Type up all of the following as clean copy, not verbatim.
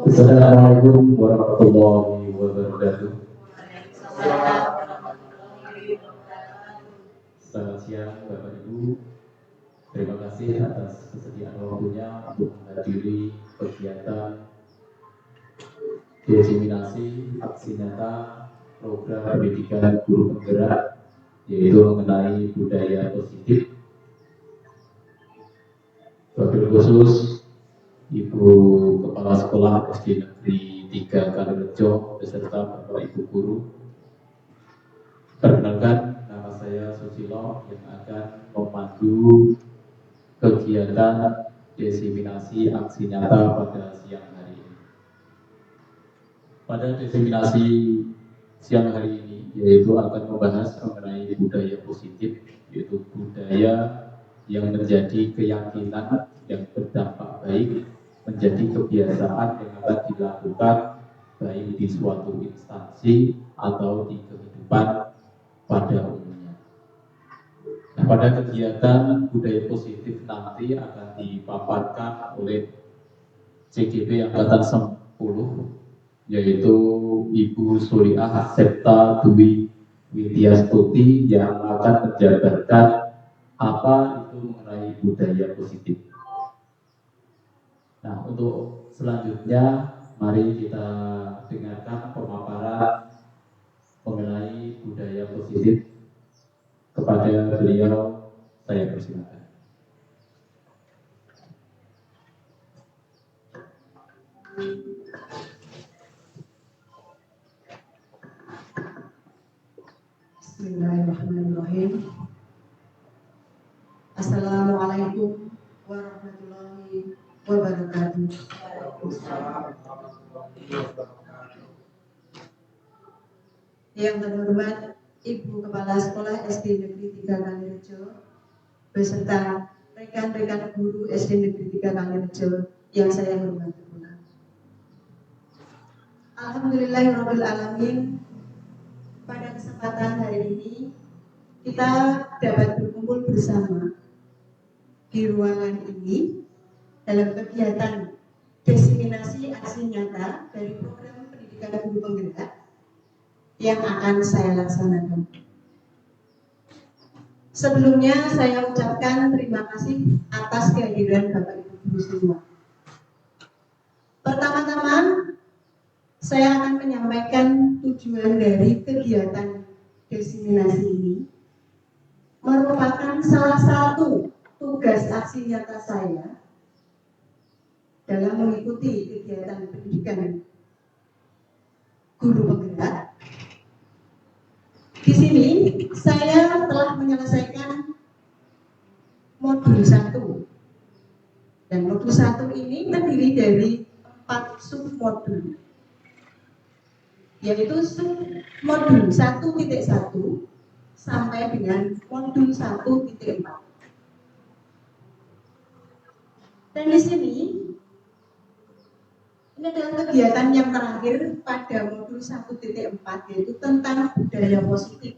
Assalamualaikum warahmatullahi wabarakatuh. Selamat siang Bapak Ibu. Terima kasih atas kesediaan waktunya untuk menghadiri kegiatan diseminasi aksi nyata program pendidikan guru penggerak, yaitu mengenai budaya positif. Wabil khusus Ibu Kepala Sekolah SD Negeri 3 Kalirejo beserta Bapak Ibu Guru. Perkenalkan, nama saya Susilo yang akan memandu kegiatan diseminasi aksi nyata pada siang hari ini. Pada diseminasi siang hari ini, yaitu akan membahas mengenai budaya positif, yaitu budaya yang menjadi keyakinan yang berdampak baik, menjadi kebiasaan yang akan dilakukan baik di suatu instansi atau di kehidupan pada umumnya. Nah, pada kegiatan budaya positif nanti akan dipaparkan oleh CGP Angkatan 10, yaitu Ibu Suriah Septa Dwi Widyastuti yang akan menjabarkan apa itu mengenai budaya positif. Nah, untuk selanjutnya mari kita dengarkan pemaparan mengenai budaya positif. Kepada beliau saya persilakan. Bismillahirrahmanirrahim. Assalamualaikum warahmatullahi wabarakatuh. Yang terhormat Ibu Kepala Sekolah SD Negeri 3 Kalirejo beserta rekan-rekan guru SD Negeri 3 Kalirejo yang saya hormati pula. Alhamdulillahirrahmanirrahim. Pada kesempatan hari ini kita dapat berkumpul bersama di ruangan ini dalam kegiatan diseminasi aksi nyata dari program pendidikan guru penggerak yang akan saya laksanakan. Sebelumnya saya ucapkan terima kasih atas kehadiran Bapak Ibu Guru semua. Pertama-tama saya akan menyampaikan tujuan dari kegiatan diseminasi ini merupakan salah satu tugas aksi nyata saya dalam mengikuti kegiatan pendidikan guru penggerak. Di sini saya telah menyelesaikan modul 1 dan modul 1 ini terdiri dari 4 submodul, yaitu submodul 1.1 sampai dengan modul 1.4. Dan di sini ini adalah kegiatan yang terakhir pada modul 1.4, yaitu tentang budaya positif.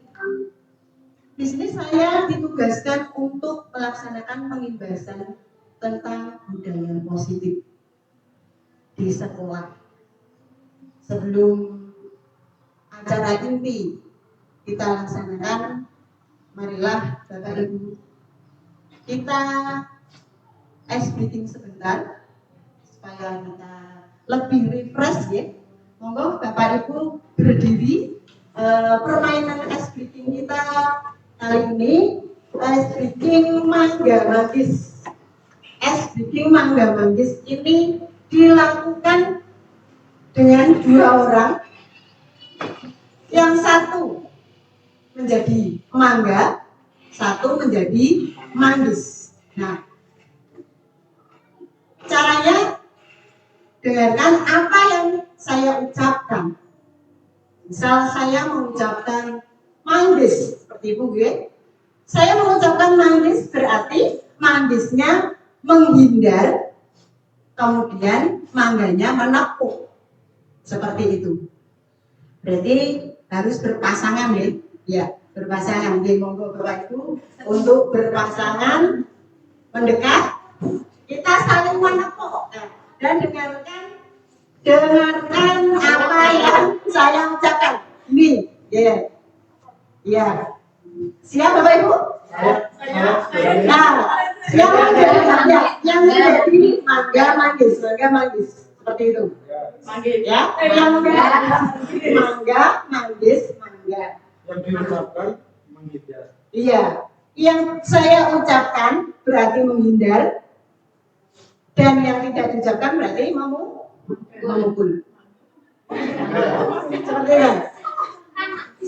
Di sini saya ditugaskan untuk melaksanakan pengimbasan tentang budaya positif di sekolah. Sebelum acara inti kita laksanakan, marilah Bapak Ibu kita ice breathing sebentar supaya kita lebih refresh ya. Monggo Bapak Ibu berdiri. Permainan ice breathing kita kali ini ice breathing mangga manggis. Ice breathing mangga manggis ini dilakukan dengan 2 orang. Yang satu menjadi mangga, satu menjadi manggis. Nah, caranya dengarkan apa yang saya ucapkan. Misal saya mengucapkan manggis seperti itu, saya mengucapkan manggis berarti manggisnya menghindar, kemudian mangganya menepuk seperti itu. Berarti harus berpasangan ya, berpasangan. Jadi monggo Bapak Ibu untuk berpasangan mendekat, kita saling menepuk dan dengarkan dengarkan apa yang saya ucapkan. Ini, ya. Siap Bapak Ibu? Nah, siapa yang menjadi manggis, seperti itu. Ya, manggis. Yang diucapkan menghindar. Iya, yang saya ucapkan berarti menghindar, dan yang tidak diucapkan berarti memukul. Seperti itu.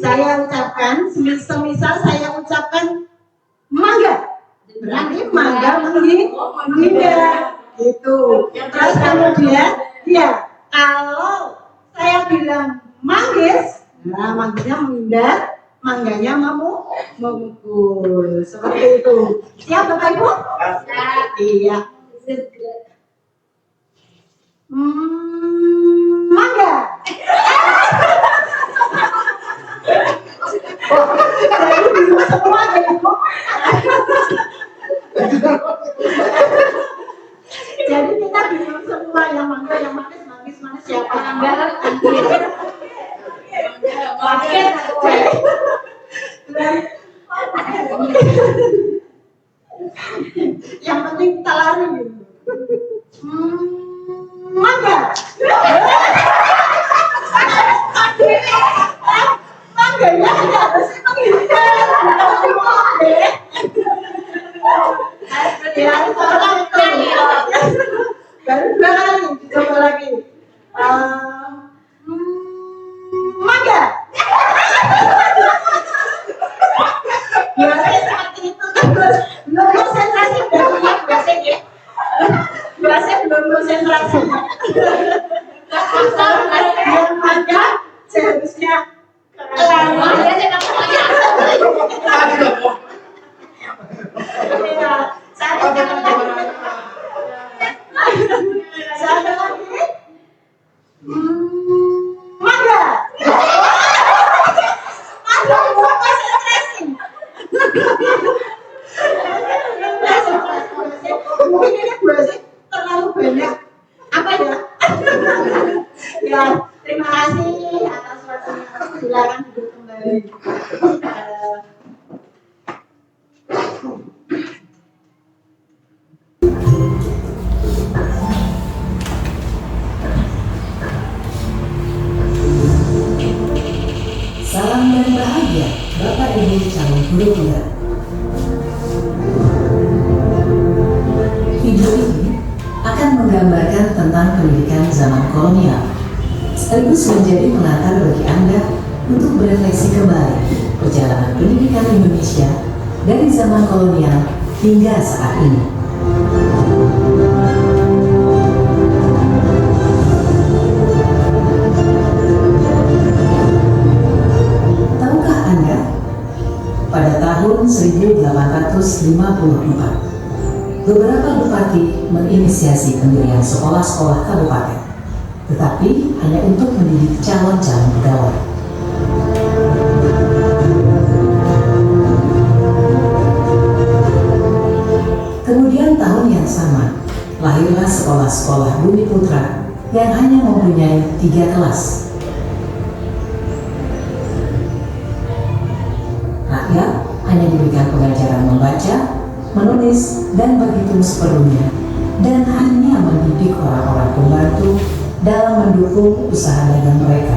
Saya ucapkan, semisal saya ucapkan mangga, berarti mangga menghindar, gitu. Terus kemudian, ya, kalau saya bilang manggis, nah manggisnya menghindar, mangganya memukul, seperti itu. Siap Bapak Ibu? Iya. Mangga. Jadi bingung semua ya Ibu. Jadi kita bingung semua, yang mangga, yang manggis siapa? Yang penting kita lari gitu. Mangga. Mangganya tidak harus menghindar. Ya, baru 2 kali, coba lagi. Mangga. Biasanya seperti itu terus. Belum konsentrasi, biasanya belum konsentrasi. Yang mangga seharusnya Satu lagi. Mangga. Aduh, gua konsentrasi. Mungkin ini berarti terlalu banyak. Apa ya? Ya, terima kasih atas waktunya. Silakan duduk kembali. Salam dan bahagia Bapak Ibu calon guru penggerak. Video ini akan menggambarkan tentang pendidikan zaman kolonial, sekaligus menjadi pengantar bagi Anda untuk berefleksi kembali perjalanan pendidikan Indonesia dari zaman kolonial hingga saat ini. Tahukah Anda, pada tahun 1854, beberapa bupati menginisiasi pendirian sekolah-sekolah kabupaten, tetapi hanya untuk mendidik calon-calon pegawai. Kemudian tahun yang sama, lahirlah sekolah-sekolah Bumi Putra yang hanya mempunyai 3 kelas. Rakyat hanya diberikan pengajaran membaca, menulis, dan berhitung seperlunya, dan hanya mendidik orang-orang pembantu dalam mendukung usaha dagang mereka.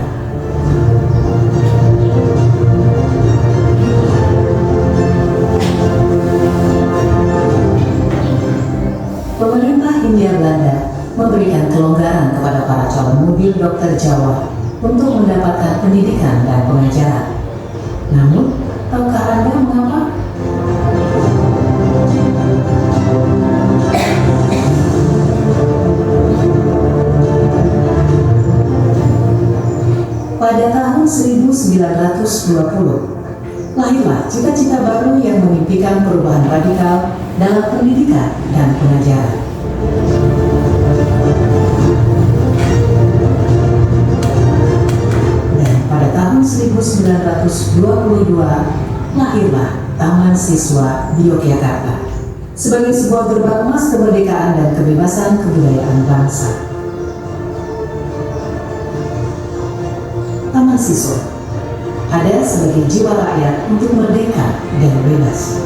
Pemerintah Hindia Belanda memberikan kelonggaran kepada para calon mobil dokter Jawa untuk mendapatkan pendidikan dan pengajaran. Namun, tahukah Anda mengapa? Pada tahun 1920, lahirlah cita-cita baru yang memimpikan perubahan radikal dalam pendidikan dan pengajaran. Dan pada tahun 1922, lahirlah Taman Siswa di Yogyakarta sebagai sebuah gerbang emas kemerdekaan dan kebebasan kebudayaan bangsa. mahasiswa. Ada sebagai jiwa rakyat untuk merdeka dan bebas.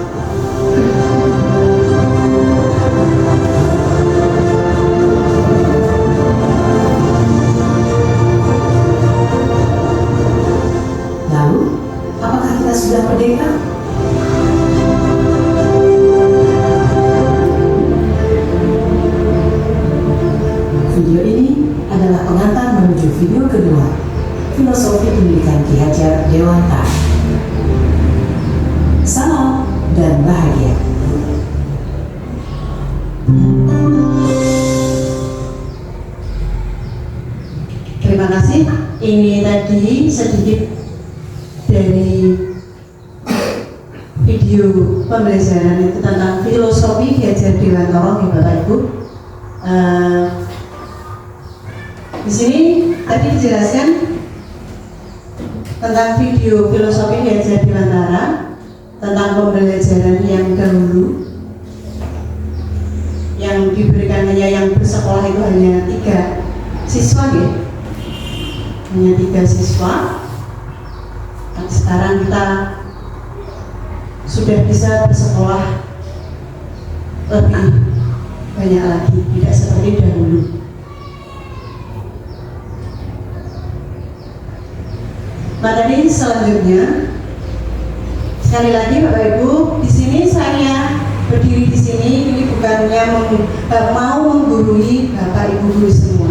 Lalu, apakah kita sudah merdeka? Video ini adalah pengantar menuju video kedua, Filosofi Pendidikan Ki Hajar Dewantara. Salam dan bahagia. Terima kasih. Ini tadi sedikit dari video pembelajaran itu tentang filosofi Ki Hajar Dewantara, Bapak Ibu. Di sini tadi dijelaskan tentang video filosofi Ki Hajar Dewantara, tentang pembelajaran yang dahulu yang diberikan hanya yang bersekolah itu hanya 3 siswa ya. Hanya 3 siswa. Dan sekarang kita sudah bisa bersekolah lebih banyak lagi, tidak seperti dahulu. Materi selanjutnya, sekali lagi Bapak Ibu, di sini saya berdiri di sini ini bukannya mau menggurui Bapak Ibu guru semua,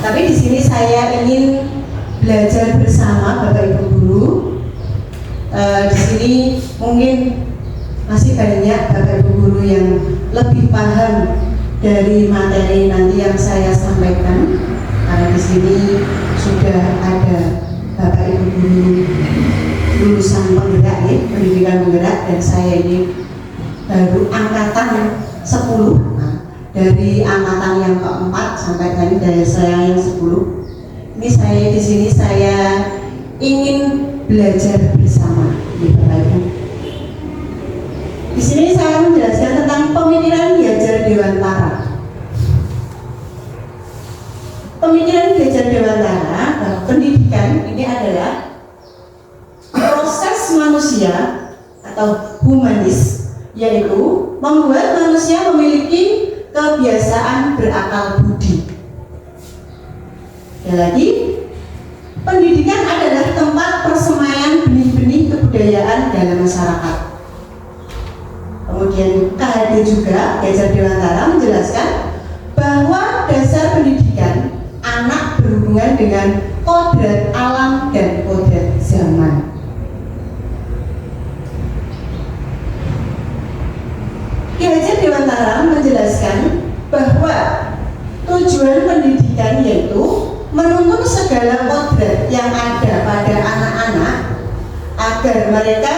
tapi di sini saya ingin belajar bersama Bapak Ibu guru. Di sini mungkin masih banyak Bapak Ibu guru yang lebih paham dari materi nanti yang saya sampaikan, karena di sini sudah ada Bapak Ibu guru lulusan penggerak ya, pendidikan penggerak, dan saya ini baru angkatan 10. Nah, dari angkatan yang keempat sampai tadi dari saya yang 10. Ini saya di sini saya ingin belajar bersama di Bapak Ibu. Di sini saya menjelaskan tentang pemikiran Ki Hajar Dewantara. Pemikiran Ki Hajar Dewantara bahwa pendidikan ini adalah proses manusia atau humanis, yaitu membuat manusia memiliki kebiasaan berakal budi. Dan lagi, pendidikan adalah tempat persemaian benih-benih kebudayaan dalam masyarakat. Kemudian KHD juga, Ki Hajar Dewantara menjelaskan bahwa dasar pendidikan anak berhubungan dengan kodrat alam dan kodrat zaman. Ki Hajar Dewantara menjelaskan bahwa tujuan pendidikan yaitu menuntun segala kodrat yang ada pada anak-anak agar mereka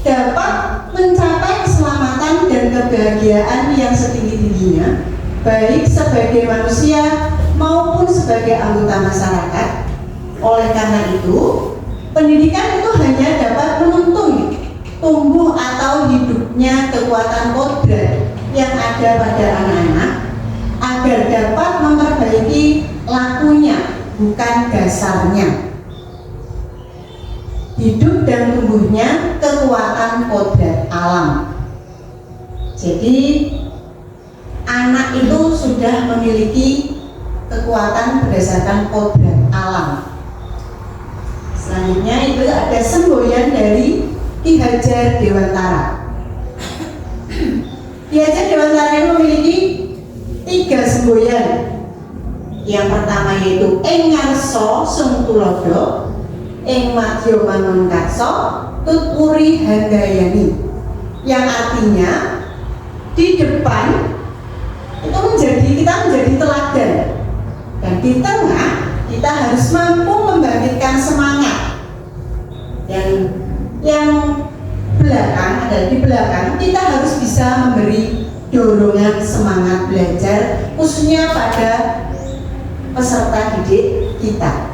dapat mencapai keselamatan dan kebahagiaan yang setinggi-tingginya, baik sebagai manusia maupun sebagai anggota masyarakat. Oleh karena itu, pendidikan itu hanya dapat menuntun tumbuh atau hidupnya kekuatan kodrat yang ada pada anak-anak agar dapat memperbaiki lakunya, bukan dasarnya. Hidup dan tumbuhnya kekuatan kodrat alam. Jadi anak itu sudah memiliki kekuatan berdasarkan kodrat alam. Selanjutnya itu ada semboyan dari Ki Hajar Dewantara. Ki Hajar Dewantara memiliki 3 semboyan. Yang pertama yaitu ing ngarsa sung tulodo, ing madya mangun karsa, tutpuri handayani. Yang artinya di depan itu kita menjadi teladan, dan di tengah kita harus mampu membangkitkan semangat. Yang belakang adalah di belakang kita harus bisa memberi dorongan semangat belajar, khususnya pada peserta didik kita.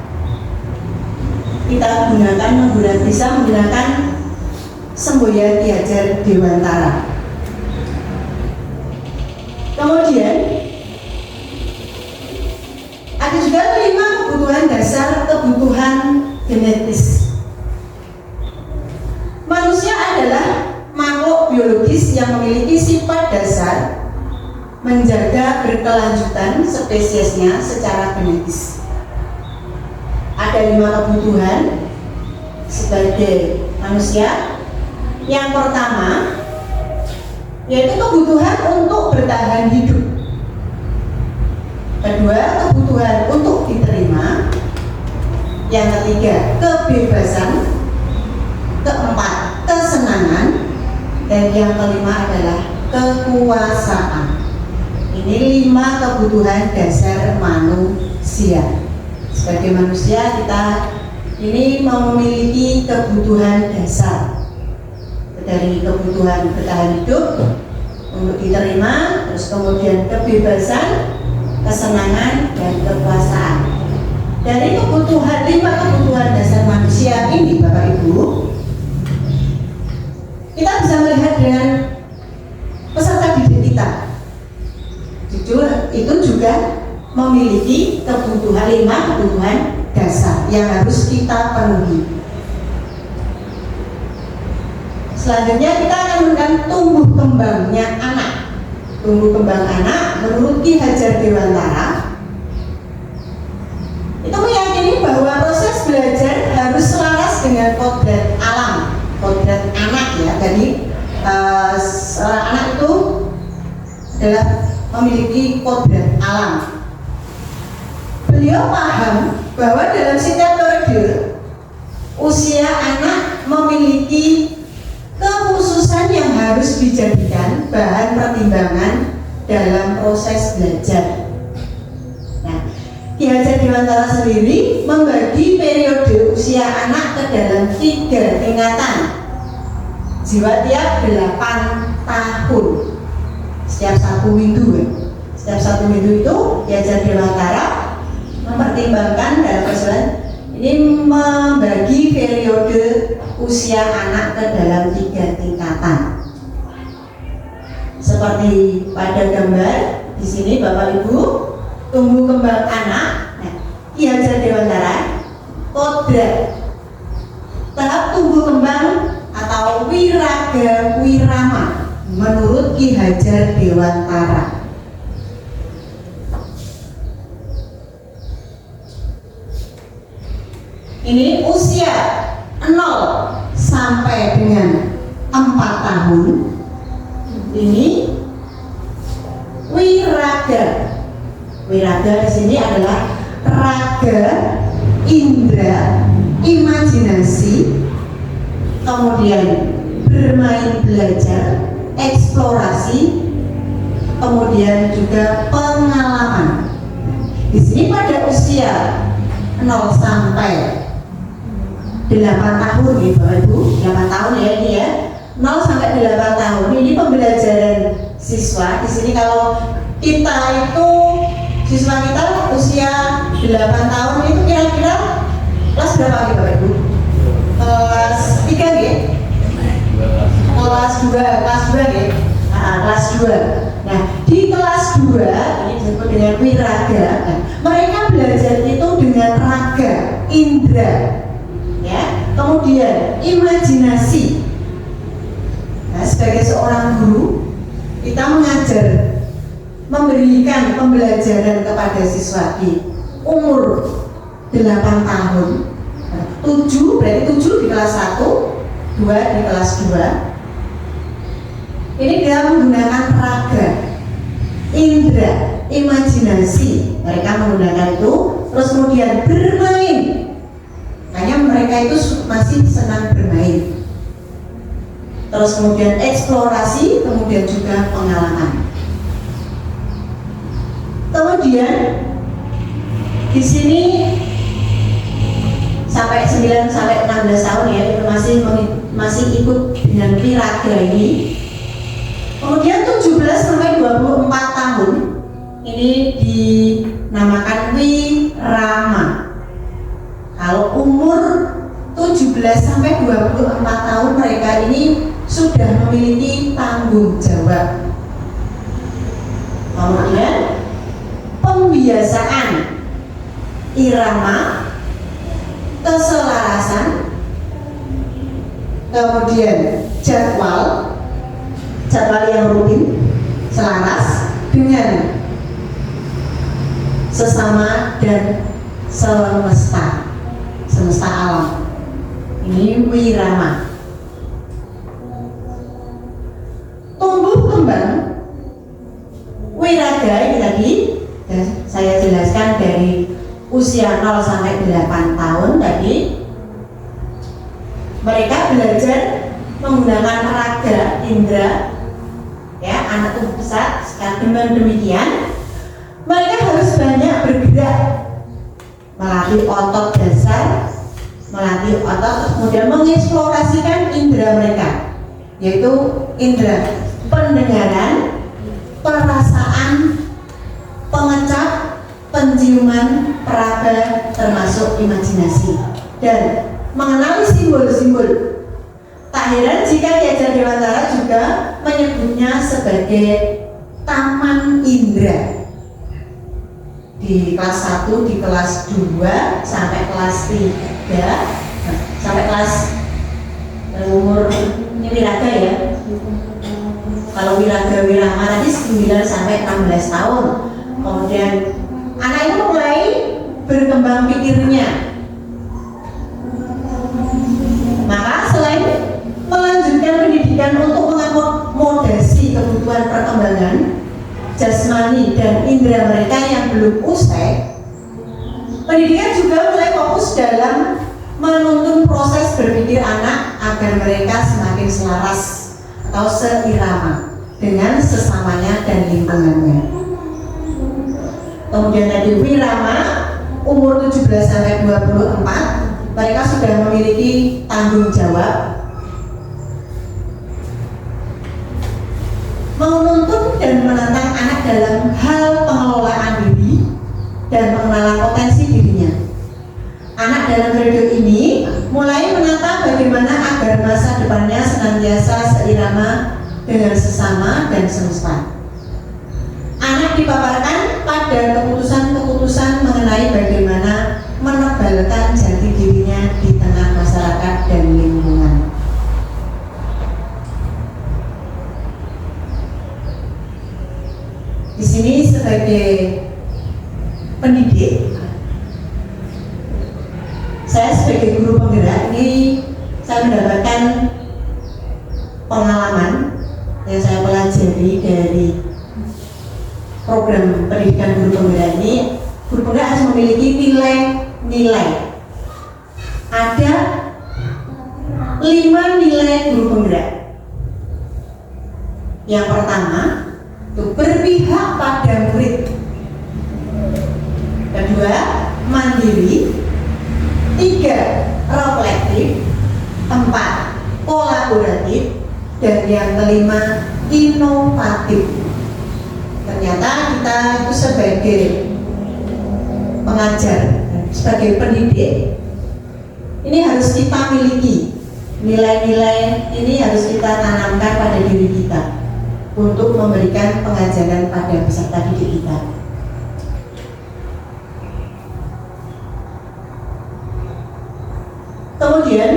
Kita bisa menggunakan semboyan Ki Hajar Dewantara. Kemudian ada juga 5 kebutuhan kebutuhan dasar, kebutuhan genetis. Manusia adalah makhluk biologis yang memiliki sifat dasar menjaga berkelanjutan spesiesnya secara genetis. Ada 5 kebutuhan sebagai manusia. Yang pertama yaitu kebutuhan untuk bertahan hidup. Kedua, kebutuhan untuk diterima. Yang ketiga, kebebasan. Keempat, kesenangan. Dan yang kelima adalah kekuasaan. Ini 5 kebutuhan dasar manusia. Sebagai manusia kita ini memiliki kebutuhan dasar. Dari kebutuhan bertahan hidup, untuk diterima, terus kemudian kebebasan, kesenangan, dan kekuasaan. Dari kebutuhan 5 kebutuhan dasar manusia ini, Bapak Ibu, kita bisa melihat dengan peserta didik kita. Jujur, itu juga memiliki kebutuhan 5 kebutuhan dasar yang harus kita penuhi. Selanjutnya kita akan melihat tumbuh kembangnya anak. Tumbuh kembang anak menurut Ki Hajar Dewantara itu meyakini bahwa proses belajar harus selaras dengan kodrat alam, kodrat anak ya. Jadi anak itu adalah memiliki kodrat alam. Beliau paham bahwa dalam setiap periode usia anak memiliki kekhususan yang harus dijadikan bahan pertimbangan dalam proses belajar. Nah, Ki Hajar Dewantara sendiri membagi periode usia anak ke dalam 3 tingkatan. Jiwa tiap 8 tahun. Setiap 1 minggu ya. Setiap 1 minggu itu Ki Hajar Dewantara mempertimbangkan dalam persoalan ini membagi periode usia anak ke dalam 3 tingkatan. Seperti pada gambar di sini Bapak Ibu, tumbuh kembang anak. Nah, Ki Hajar Dewantara kodrat tahap tumbuh kembang atau wiraga wirama menurut Ki Hajar Dewantara. Ini usia 0 sampai dengan 4 tahun. Ini wiraga. Wiraga di sini adalah raga, indra, imajinasi, kemudian bermain belajar, eksplorasi, kemudian juga pengalaman. Di sini pada usia 0 sampai 8 tahun nih Bapak Ibu, 8 tahun ya ini ya. 0 sampai 8 tahun ini pembelajaran siswa. Di sini kalau kita itu siswa kita usia 8 tahun itu kira-kira kelas berapa nih Bapak Ibu? Kelas 3 ya? Kelas 2 ya? Kelas 2. Nah, di kelas 2 ini disebut dengan wiraga. Nah, mereka belajar itu dengan raga, indra, ya, kemudian imajinasi. Nah, sebagai seorang guru kita mengajar, memberikan pembelajaran kepada siswa di umur 8 tahun. 7 berarti 7 di kelas 1, 2 di kelas 2. Ini dia menggunakan raga, indra, imajinasi. Mereka menggunakan itu, terus kemudian bermain. Makanya mereka itu masih senang bermain. Terus kemudian eksplorasi, kemudian juga pengalaman. Kemudian di sini sampai 9 sampai 16 tahun ya, itu masih ikut dengan wiraga ini. Kemudian 17 sampai 24 tahun ini dinamakan wirama. Kalau umur 17 sampai 24 tahun mereka ini sudah memiliki tanggung jawab. Kemudian pembiasaan. irama, keselarasan, kemudian jadwal yang rutin, selaras dengan sesama dan semesta alam. Ini wirama. Tumbuh kembang wiraga ini tadi saya jelaskan dari usia 0 sampai 8 tahun tadi. Mereka belajar menggunakan raga indera, ya, anak tumbuh besar. Dengan demikian mereka harus banyak bergerak, melatih otot dasar, melatih otot, kemudian mengeksplorasikan indera mereka, yaitu indera pendengaran, perasaan, pengecap, penciuman, peraba, termasuk imajinasi, dan mengenali simbol-simbol. Tak heran jika Ki Hajar Dewantara juga menyebutnya sebagai taman indera. Di kelas 1, di kelas 2, sampai kelas 3, sampai kelas umur ini wiraga ya. Kalau wiraga wirama tadi 9 sampai 16 tahun. Kemudian anak itu mulai berkembang pikirnya. Maka selain melanjutkan pendidikan untuk mengakomodasi kebutuhan perkembangan jasmani dan indera mereka yang belum usai, pendidikan juga mulai fokus dalam menuntun proses berpikir anak agar mereka semakin selaras atau seirama dengan sesamanya dan lingkungannya. Kemudian tadi wirama umur 17 sampai 24, mereka sudah memiliki tanggung jawab menuntun dan menantang anak dalam hal pengelolaan diri dan pengenalan potensi dirinya. Anak dalam periode ini mulai menata bagaimana agar masa depannya senantiasa seirama dengan sesama dan semesta. Anak dipaparkan pada keputusan-keputusan mengenai bagaimana menebalkan jati dirinya di tengah masyarakat dan lingkungan. Di sini sebagai pendidik, saya sebagai guru penggerak ini saya mendapatkan pengalaman yang saya pelajari dari program pendidikan guru penggerak ini. Guru penggerak harus memiliki nilai. Ada 5 nilai guru penggerak. Yang pertama, itu berpihak pada murid. Kedua, mandiri. 3, reflektif. 4, kolaboratif. Dan yang kelima, inovatif. Ternyata kita itu sebagai pengajar, sebagai pendidik, ini harus kita miliki. Nilai-nilai ini harus kita tanamkan pada diri kita untuk memberikan pengajaran pada peserta didik kita. Kemudian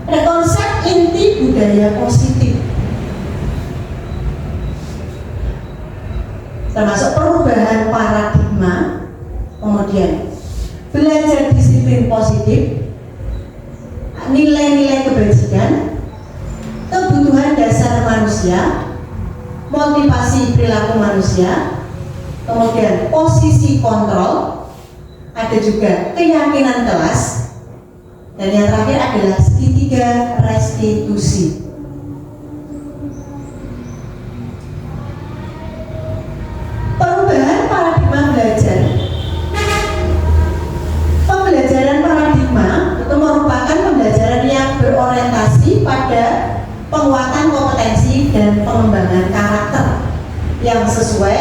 ada konsep inti budaya positif, termasuk perubahan paradigma, kemudian belajar disiplin positif, nilai-nilai kebajikan, kebutuhan dasar manusia, motivasi perilaku manusia, kemudian posisi kontrol, ada juga keyakinan kelas, dan yang terakhir adalah segitiga restitusi. Perubahan paradigma belajar. Pembelajaran paradigma itu merupakan pembelajaran yang berorientasi pada penguatan kompetensi dan pengembangan karakter yang sesuai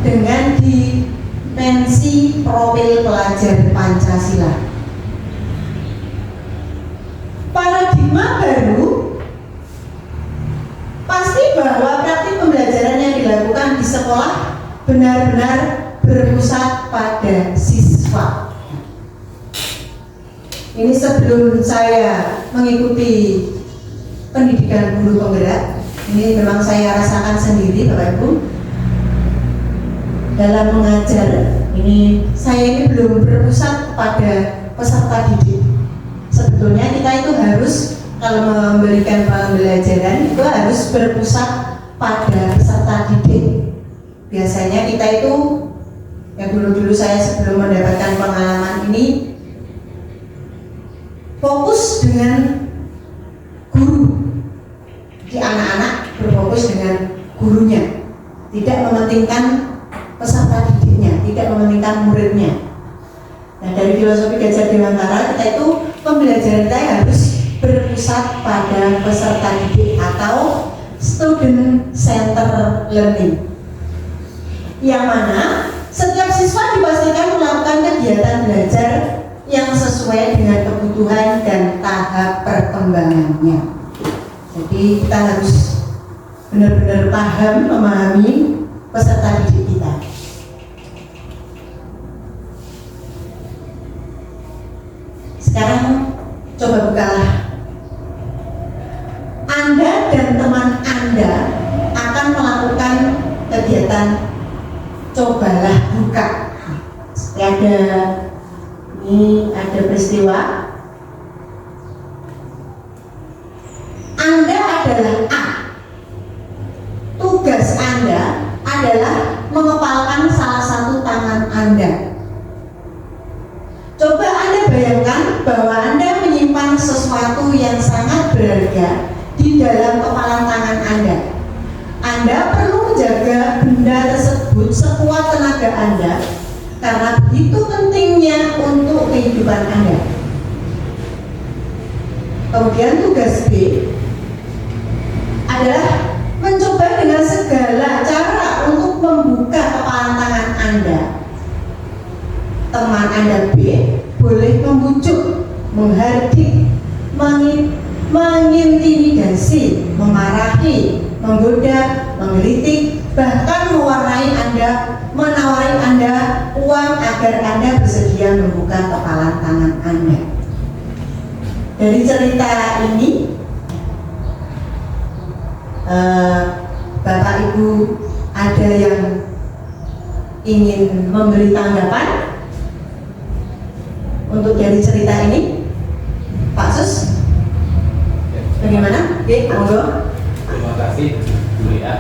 dengan dimensi profil pelajar Pancasila. Paradigma baru pasti bahwa praktik pembelajaran yang dilakukan di sekolah benar-benar berpusat pada siswa. sebelum saya mengikuti pendidikan guru penggerak, ini memang saya rasakan sendiri Bapak Ibu, dalam mengajar ini saya ini belum berpusat pada peserta didik. Sebetulnya kita itu harus kalau memberikan pembelajaran itu harus berpusat pada peserta didik. Biasanya kita itu, ya dulu saya sebelum mendapatkan pengalaman ini fokus dengan guru, di anak-anak berfokus dengan gurunya, tidak mementingkan peserta didiknya, tidak mementingkan muridnya. Nah, dari filosofi Gajah Dewantara kita itu pembelajaran kita harus berpusat pada peserta didik atau student center learning, yang mana setiap siswa dipastikan melakukan kegiatan belajar yang sesuai dengan kebutuhan dan tahap perkembangannya. Jadi kita harus benar-benar paham, memahami peserta didik kita. Sekarang coba bukalah. Anda dan teman Anda akan melakukan kegiatan cobalah buka. Ini ada peristiwa. Anda adalah A. Tugas Anda adalah mengepalkan salah satu tangan Anda. Coba Anda bayangkan bahwa Anda menyimpan sesuatu yang sangat berharga di dalam kepalan tangan Anda. Anda perlu menjaga benda tersebut sekuat tenaga Anda karena begitu pentingnya untuk kehidupan Anda. Kemudian tugas B adalah mencoba dengan segala cara untuk membuka kepalan tangan Anda. Teman Anda B boleh membujuk, menghardik, mengintimidasi, memarahi, menggoda, menggelitik, bahkan menawari Anda uang agar Anda bersedia membuka kepalan tangan Anda. Dari cerita ini, Bapak Ibu ada yang ingin memberi tanggapan untuk dari cerita ini? Pak Sus, bagaimana? Oke, monggo. Terima kasih Bu Lia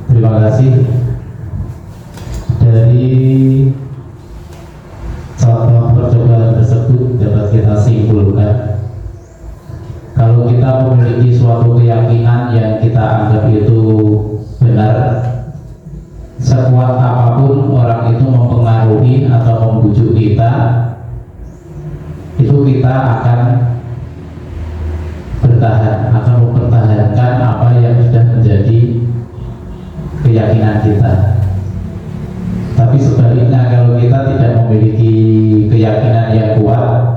terima kasih dari contoh percobaan tersebut dapat kita simpulkan kalau kita memiliki suatu keyakinan yang kita anggap itu benar, sekuat apapun orang itu mempengaruhi atau membujuk kita, itu kita akan bertahan, akan mempertahankan apa yang sudah menjadi keyakinan kita. Tapi sebaliknya, kalau kita tidak memiliki keyakinan yang kuat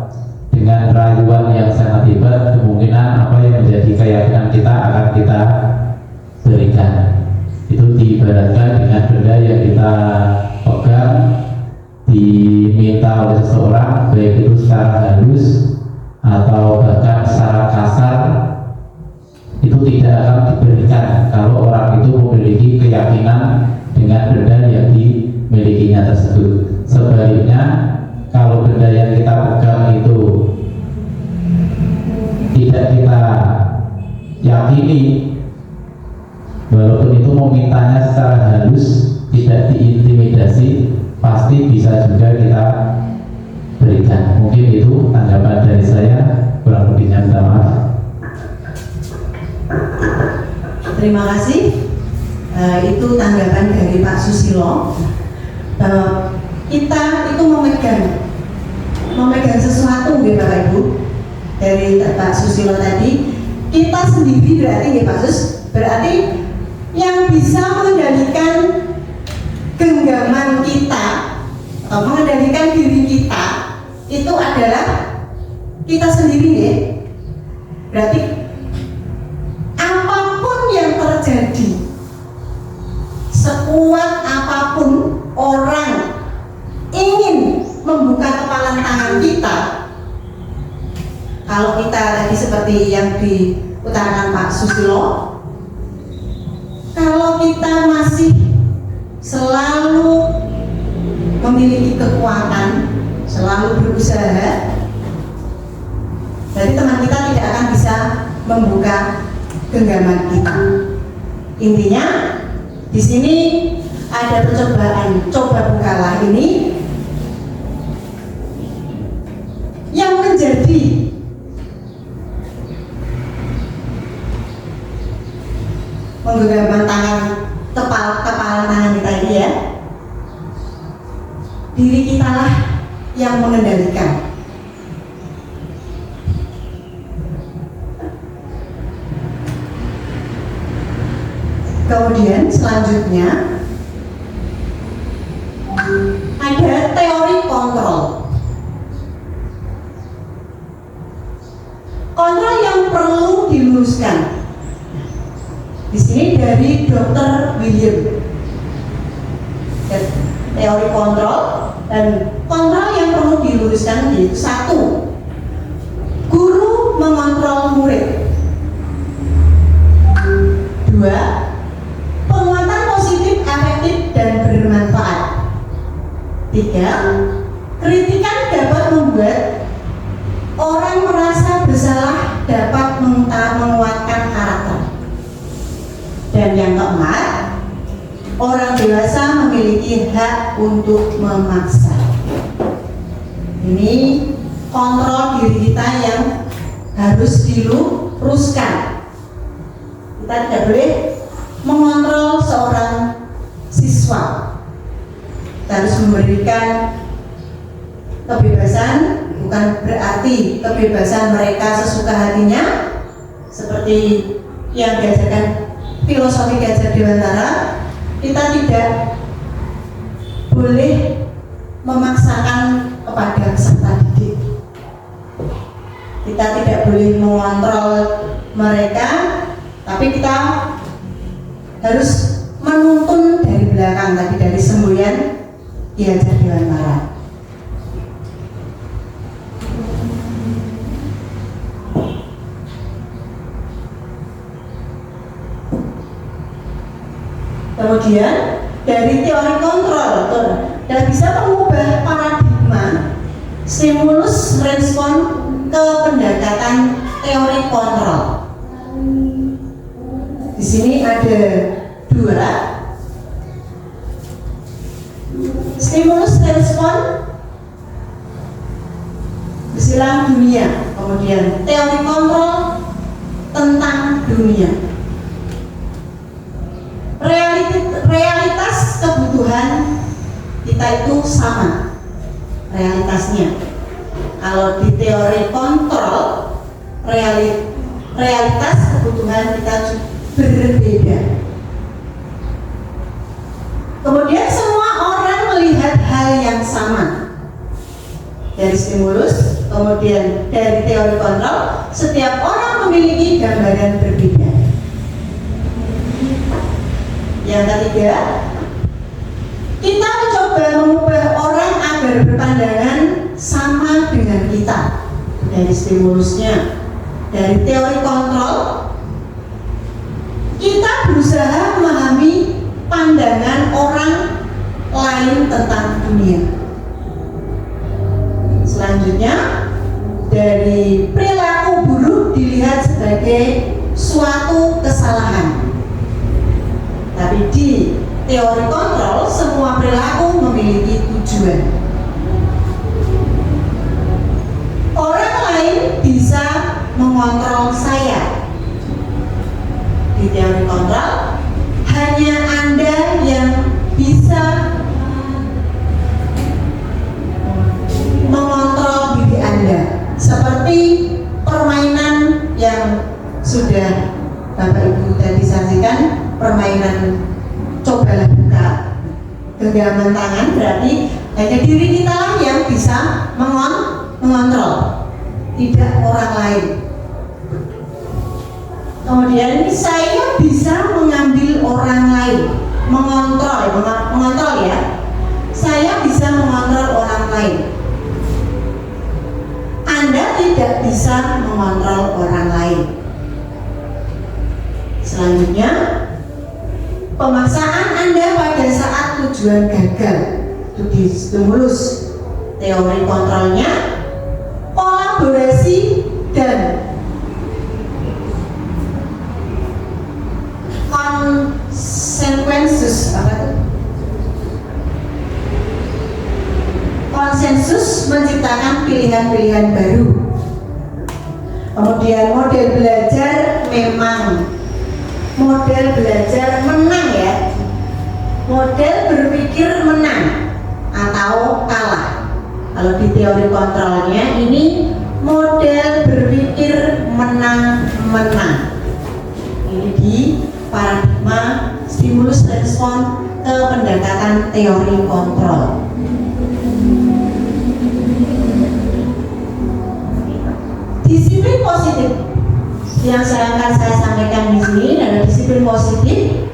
dengan rayuan yang sangat hebat, kemungkinan apa yang menjadi keyakinan kita akan kita berikan. Itu diibaratkan dengan benda yang kita pegang, diminta oleh seseorang, baik itu secara halus atau bahkan secara kasar, itu tidak akan diberikan kalau orang itu memiliki keyakinan dengan benda yang dimilikinya tersebut. Sebaliknya, kalau benda yang kita pegang itu tidak kita yakini, walaupun itu memintanya secara halus, tidak diintimidasi, pasti bisa juga kita berikan. Mungkin itu tanggapan dari saya, kurang lebihnya minta maaf. Terima kasih. Itu tanggapan dari Pak Susilo. Kita itu memegang sesuatu, ya Bapak Ibu. Dari Pak Susilo tadi, kita sendiri berarti, ya Pak Sus, berarti yang bisa mengendalikan genggaman kita atau mengendalikan diri kita itu adalah kita sendiri, ya. Berarti apapun yang terjadi, sekuat apapun orang ingin membuka kepalan tangan seperti yang diutarakan Pak Susilo, kalau kita masih selalu memiliki kekuatan, selalu berusaha, jadi teman kita tidak akan bisa membuka genggaman kita. Intinya di sini ada percobaan coba bukalah ini yang menjadi penggenggaman tangan kepala tangan kita ini ya, diri kita lah yang mengendalikan. Kemudian selanjutnya ada teori kontrol. Kontrol yang perlu diluruskan. Di sini dari Dr. William. Teori kontrol dan kontrol yang perlu diluruskan yaitu 1. Guru mengontrol murid. 2. Penguatan positif, efektif, dan bermanfaat. 3. Kritikan dapat membuat orang merasa bersalah, dapat menguatkan karakter. Dan yang keempat, orang dewasa memiliki hak untuk memaksa. Ini kontrol diri kita yang harus diluruskan. Kita tidak boleh mengontrol seorang siswa. Kita harus memberikan kebebasan, bukan berarti kebebasan mereka sesuka hatinya, seperti yang diajarkan filosofi Gajah Dewantara. Kita tidak boleh memaksakan kepada peserta didik. Kita tidak boleh mengontrol mereka, tapi kita harus menuntun dari belakang tadi, dari semboyan Ki Hajar Dewantara. Kemudian dari teori kontrol dan bisa mengubah paradigma stimulus respon ke pendekatan teori kontrol. Di sini ada 2. Stimulus respon bersilang dunia, kemudian teori kontrol tentang dunia. Realitas kebutuhan kita itu sama realitasnya. Kalau di teori kontrol, realitas kebutuhan kita berbeda. Kemudian semua orang melihat hal yang sama. Dari stimulus, kemudian dari teori kontrol, setiap orang memiliki gambaran berbeda. Yang ketiga, kita mencoba mengubah orang agar berpandangan sama dengan kita. Dari stimulusnya, dari teori kontrol, kita berusaha memahami pandangan orang lain tentang dunia. Selanjutnya, dari perilaku buruk dilihat sebagai suatu kesalahan. Tapi di teori kontrol, semua perilaku memiliki tujuan. Orang lain bisa mengontrol saya. Di teori kontrol, hanya Anda yang bisa mengontrol diri Anda. Seperti permainan yang sudah Bapak Ibu tadi saksikan, permainan cobalah buka genggaman tangan, berarti hanya diri kita lah yang bisa mengontrol, tidak orang lain. Kemudian saya bisa mengambil orang lain, mengontrol ya. Saya bisa mengontrol orang lain. Anda tidak bisa mengontrol orang lain. tujuan gagal itu di stimulus. Teori kontrolnya kolaborasi dan konsensus konsensus menciptakan pilihan-pilihan baru. Kemudian model belajar memang model belajar menang ya, model berpikir menang atau kalah. Kalau di teori kontrolnya ini model berpikir menang-menang. Ini di paradigma stimulus respon ke pendekatan teori kontrol. Disiplin positif yang akan saya sampaikan di sini adalah disiplin positif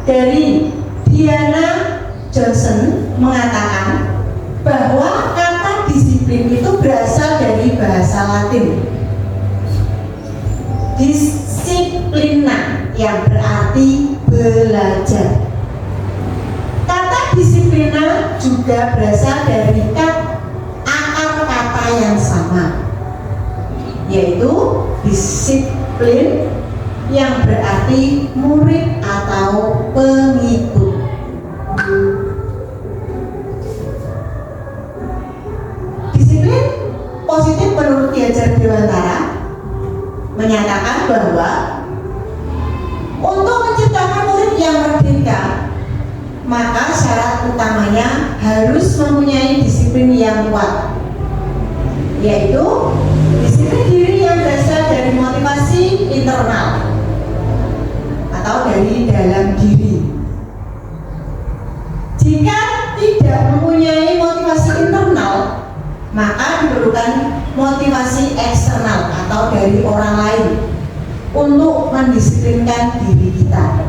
dari Diana Johnson mengatakan bahwa kata disiplin itu berasal dari bahasa Latin disiplina yang berarti belajar. Kata disiplina juga berasal dari akar kata yang sama, yaitu disiplin yang berarti murid atau pengikut. Disiplin positif menurut Ki Hajar Dewantara menyatakan bahwa untuk menciptakan murid yang merdeka, maka syarat utamanya harus mempunyai disiplin yang kuat, yaitu disiplin diri yang berasal dari motivasi internal atau dari dalam diri. Jika tidak mempunyai motivasi internal, maka diperlukan motivasi eksternal atau dari orang lain untuk mendisiplinkan diri kita.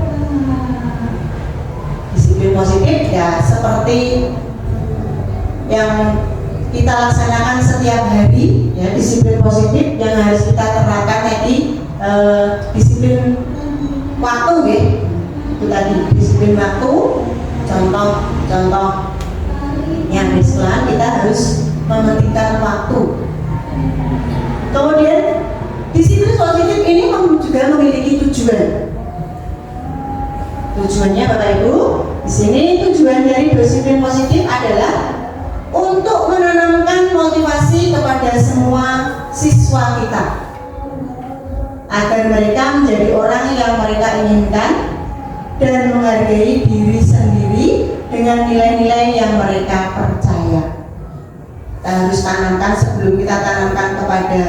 Disiplin positif ya seperti yang kita laksanakan setiap hari ya, disiplin positif yang harus kita terapkan tadi disiplin waktu ya. Itu tadi disiplin waktu, contoh yang di sekolah kita harus mementingkan waktu. Kemudian disiplin positif ini juga memiliki tujuan. Tujuannya Bapak Ibu, di sini tujuan dari disiplin positif adalah untuk menanamkan motivasi kepada semua siswa kita agar mereka menjadi orang yang mereka inginkan dan menghargai diri sendiri dengan nilai-nilai yang mereka percaya. Kita harus tanamkan sebelum kita tanamkan kepada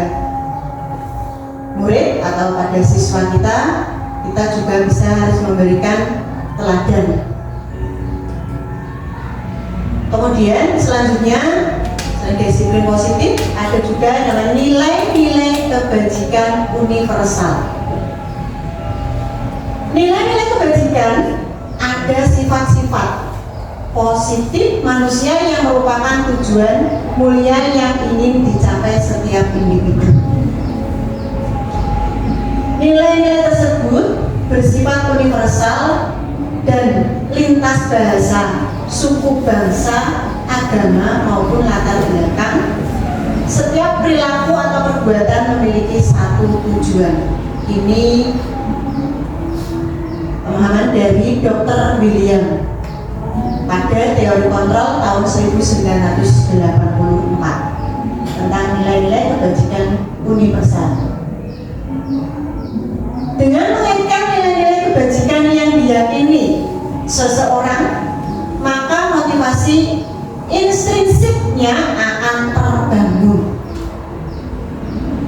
murid atau pada siswa kita juga bisa harus memberikan teladan. Kemudian selanjutnya selain disiplin positif ada juga namanya nilai-nilai kebajikan universal. Nilai-nilai kebajikan ada sifat-sifat positif manusia yang merupakan tujuan mulia yang ingin dicapai setiap individu. Nilai-nilai tersebut bersifat universal dan lintas bahasa, suku, bangsa, agama maupun latar belakang. Setiap perilaku atau perbuatan memiliki satu tujuan. Ini pemahaman dari Dr. William pada teori kontrol tahun 1984 tentang nilai-nilai kebajikan universal. Dengan mengaitkan nilai-nilai kebajikan yang diyakini seseorang, maka motivasi intrinsiknya akan terbangun.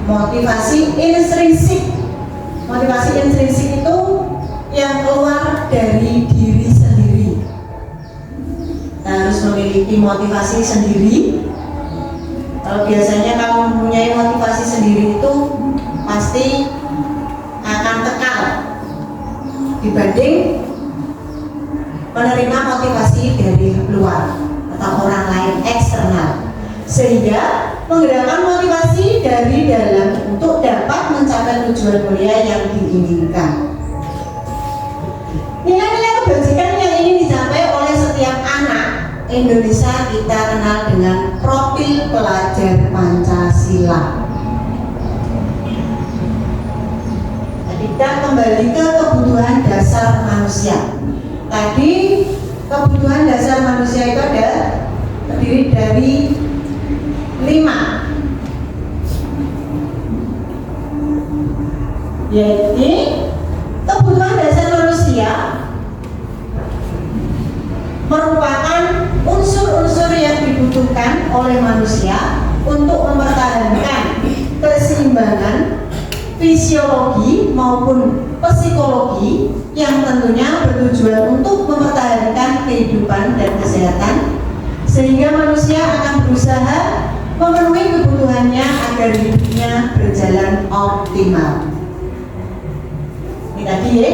Motivasi intrinsik itu yang keluar dari diri sendiri. Kita harus memiliki motivasi sendiri. Kalau biasanya kamu mempunyai motivasi sendiri itu pasti akan kekal dibanding menerima motivasi dari luar atau orang lain eksternal, sehingga menggerakkan motivasi dari dalam untuk dapat mencapai tujuan mulia yang diinginkan. Nilai-nilai kebajikan yang ingin dicapai Indonesia kita kenal dengan profil pelajar Pancasila. Jadi kita kembali ke kebutuhan dasar manusia. Tadi kebutuhan dasar manusia itu ada terdiri dari 5, yaitu kebutuhan dasar manusia merupakan unsur-unsur yang dibutuhkan oleh manusia untuk mempertahankan keseimbangan fisiologi maupun psikologi yang tentunya bertujuan untuk mempertahankan kehidupan dan kesehatan, sehingga manusia akan berusaha memenuhi kebutuhannya agar hidupnya berjalan optimal. Ini tadi ya,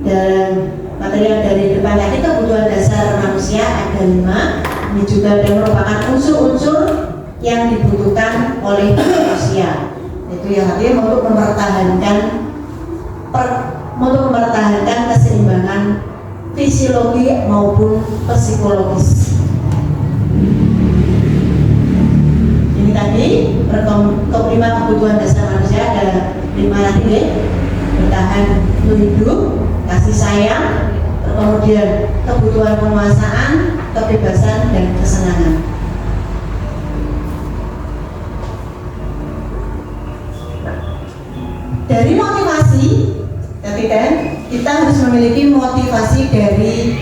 dan materi yang dari depan tadi kebutuhan dasar manusia ada 5. Ini juga merupakan unsur-unsur yang dibutuhkan oleh manusia. Itu yang artinya untuk mempertahankan keseimbangan fisiologi maupun psikologis. Ini tadi kelima kebutuhan dasar manusia ada 5 tadi ya. Bertahan untuk hidup, kasih sayang, kemudian kebutuhan penguasaan, kebebasan, dan kesenangan. Dari motivasi, tapi kan kita harus memiliki motivasi dari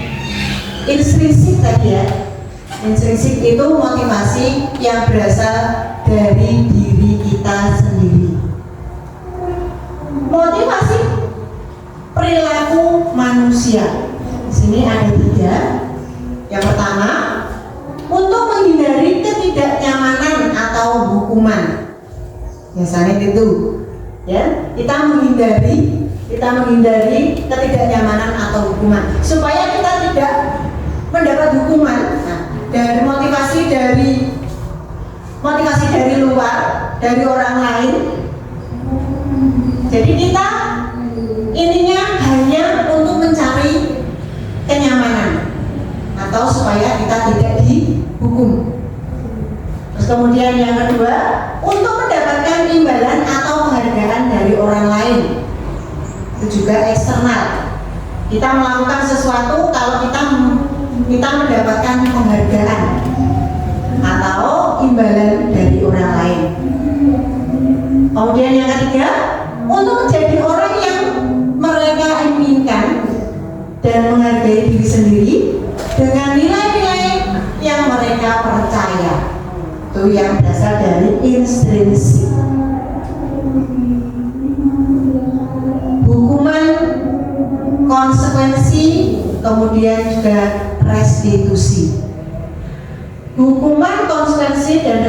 intrinsik tadi ya. Intrinsik itu motivasi yang berasal dari diri kita sendiri. Motivasi perilaku manusia. Di sini ada 3. Yang pertama, untuk menghindari ketidaknyamanan atau hukuman. Biasanya itu, ya, kita menghindari ketidaknyamanan atau hukuman supaya kita tidak mendapat hukuman. Nah, dari motivasi dari luar, dari orang lain. Jadi kita ininya hanya untuk mencari kenyamanan atau supaya kita tidak dihukum. Terus kemudian yang kedua, untuk mendapatkan imbalan atau penghargaan dari orang lain. Itu juga eksternal. Kita melakukan sesuatu kalau kita mendapatkan penghargaan atau imbalan dari orang lain. Kemudian yang ketiga, untuk menjadi orang yang mereka inginkan dan menghargai diri sendiri dengan nilai-nilai yang mereka percaya. Itu yang berasal dari intrinsik. Hukuman, konsekuensi, kemudian juga restitusi. Hukuman, konsekuensi, dan